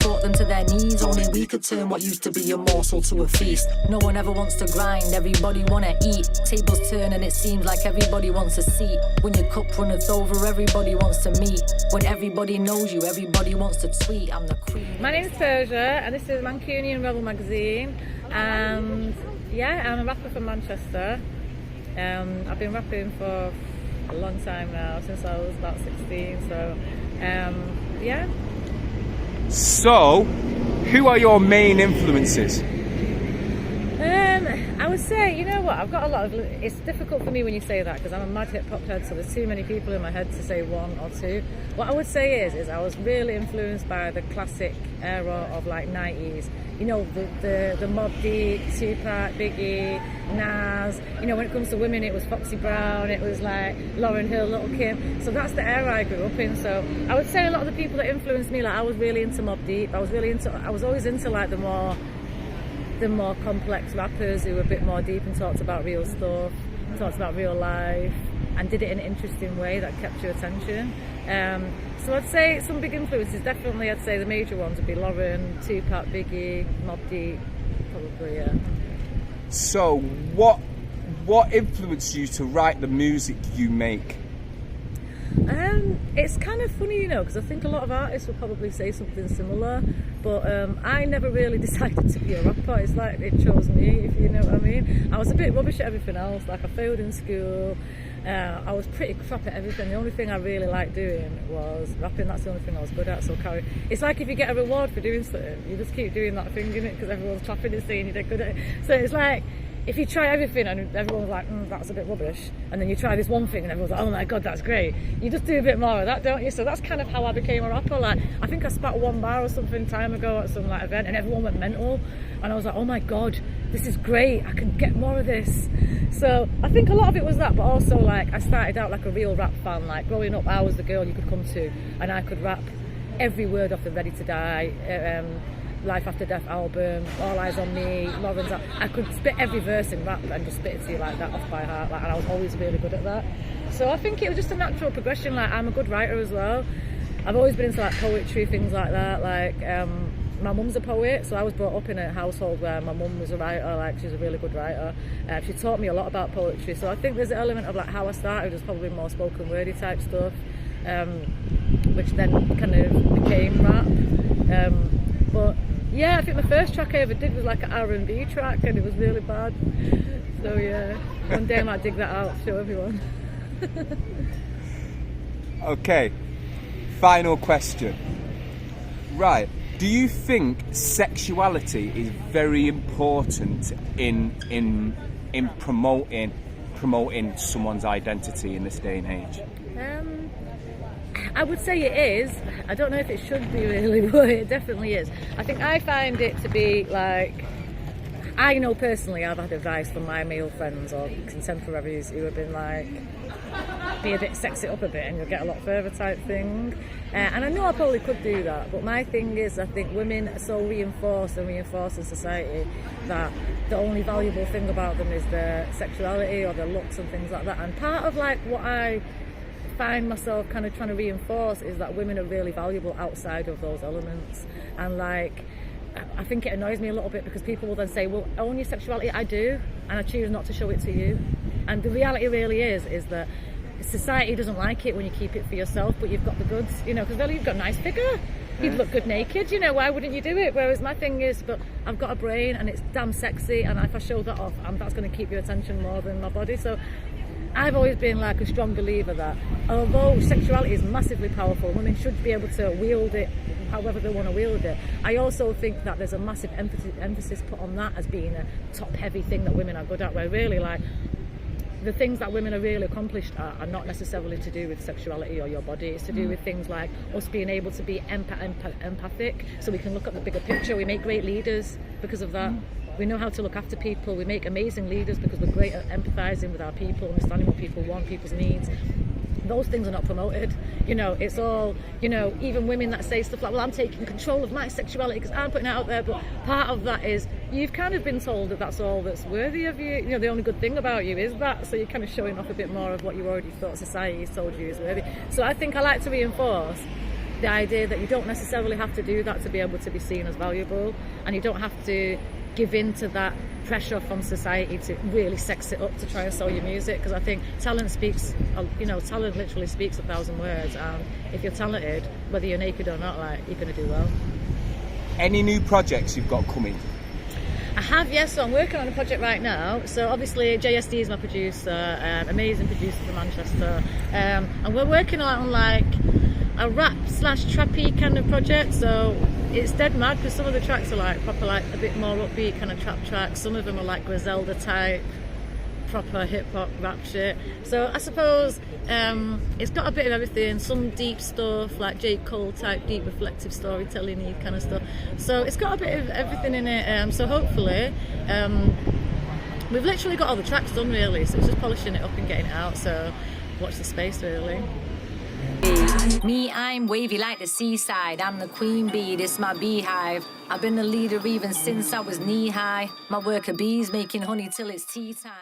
brought them to their knees. Only we could turn what used to be a morsel to a feast. No one ever wants to grind, everybody wanna eat. Tables turn and it seems like everybody wants a seat. When your cup runneth over, everybody wants to meet. When everybody knows you, everybody wants to tweet. I'm the queen. My name's Persia and this is Mancunia and Rebél magazine. And yeah, I'm a rapper from Manchester. I've been rapping for a long time now, since I was about 16, so yeah. So, who are your main influences? I would say, you know what, I've got a lot of, it's difficult for me when you say that because I'm a mad hip hop head, so there's too many people in my head to say one or two. What I would say is I was really influenced by the classic era of like 90s. You know, the Mobb Deep, Tupac, Biggie, Nas. You know, when it comes to women, it was Foxy Brown, it was like Lauryn Hill, Little Kim. So that's the era I grew up in. So I would say a lot of the people that influenced me, like I was really into Mobb Deep. I was always into like the more complex rappers who were a bit more deep and talked about real stuff, talked about real life, and did it in an interesting way that kept your attention. So I'd say some big influences, definitely I'd say the major ones would be Lauryn, Tupac, Biggie, Mobb Deep, probably, yeah. So what influenced you to write the music you make? It's kind of funny, you know, because I think a lot of artists will probably say something similar, but I never really decided to be a rapper. It's like it chose me, if you know what I mean. I was a bit rubbish at everything else, like I failed in school. I was pretty crap at everything. The only thing I really liked doing was rapping. That's the only thing I was good at. So it's like if you get a reward for doing something, you just keep doing that thing in it because everyone's clapping and saying you're good at it. So it's like if you try everything and everyone's like, that's a bit rubbish, and then you try this one thing and everyone's like, oh my god, that's great, you just do a bit more of that, don't you? So that's kind of how I became a rapper. Like I think I spat one bar or something time ago at some like event and everyone went mental, and I was like, oh my god, this is great, I can get more of this. So I think a lot of it was that, but also like I started out like a real rap fan. Like growing up, I was the girl you could come to and I could rap every word off the Ready to Die, Life After Death album, All Eyes on Me, Lawrence. I could spit every verse in rap and just spit it to you like that off by heart, like, and I was always really good at that. So I think it was just a natural progression. Like I'm a good writer as well. I've always been into like poetry, things like that. Like my mum's a poet, so I was brought up in a household where my mum was a writer. Like she's a really good writer. She taught me a lot about poetry. So I think there's an element of like how I started was probably more spoken wordy type stuff, which then kind of became rap. But yeah, I think the first track I ever did was like an R&B track and it was really bad. So yeah, one day I might dig that out, show everyone. Okay, final question. Right, do you think sexuality is very important in promoting someone's identity in this day and age? I would say it is. I don't know if it should be really, but it definitely is. I think I find it to be like, I know personally I've had advice from my male friends or contemporaries who have been like, be a bit, sex it up a bit and you'll get a lot further type thing. And I know I probably could do that, but my thing is I think women are so reinforced in society that the only valuable thing about them is their sexuality or their looks and things like that. And part of like what I find myself kind of trying to reinforce is that women are really valuable outside of those elements. And like I think it annoys me a little bit because people will then say, well, own your sexuality. I do, and I choose not to show it to you. And the reality really is that society doesn't like it when you keep it for yourself, but you've got the goods, you know, because really you've got a nice figure, you'd look good naked, you know, why wouldn't you do it? Whereas my thing is, but I've got a brain and it's damn sexy, and if I show that off, that's going to keep your attention more than my body. So I've always been like a strong believer that although sexuality is massively powerful, women should be able to wield it however they want to wield it. I also think that there's a massive emphasis put on that as being a top heavy thing that women are good at, where really like the things that women are really accomplished at are not necessarily to do with sexuality or your body. It's to do with things like us being able to be empathic, so we can look at the bigger picture. We make great leaders because of that. We know how to look after people. We make amazing leaders because we're great at empathizing with our people, understanding what people want, people's needs. Those things are not promoted. You know, it's all, you know, even women that say stuff like, well, I'm taking control of my sexuality because I'm putting it out there. But part of that is you've kind of been told that that's all that's worthy of you. You know, the only good thing about you is that. So you're kind of showing off a bit more of what you already thought society has told you is worthy. So I think I like to reinforce the idea that you don't necessarily have to do that to be able to be seen as valuable, and you don't have to give in to that pressure from society to really sex it up to try and sell your music, because I think talent speaks, talent literally speaks 1,000 words, and if you're talented, whether you're naked or not, like, you're going to do well. Any new projects you've got coming? I have, yes. So I'm working on a project right now. So obviously JSD is my producer, amazing producer from Manchester, and we're working on like a rap / trappy kind of project. So it's dead mad because some of the tracks are like proper, like a bit more upbeat kind of trap tracks. Some of them are like Griselda type, proper hip hop rap shit. So I suppose it's got a bit of everything. Some deep stuff like J. Cole type, deep reflective storytelling kind of stuff. So it's got a bit of everything in it. So hopefully, we've literally got all the tracks done really. So it's just polishing it up and getting it out. So watch the space really. Me, I'm wavy like the seaside. I'm the queen bee, this my beehive. I've been the leader even since I was knee high. My worker bees making honey till it's tea time.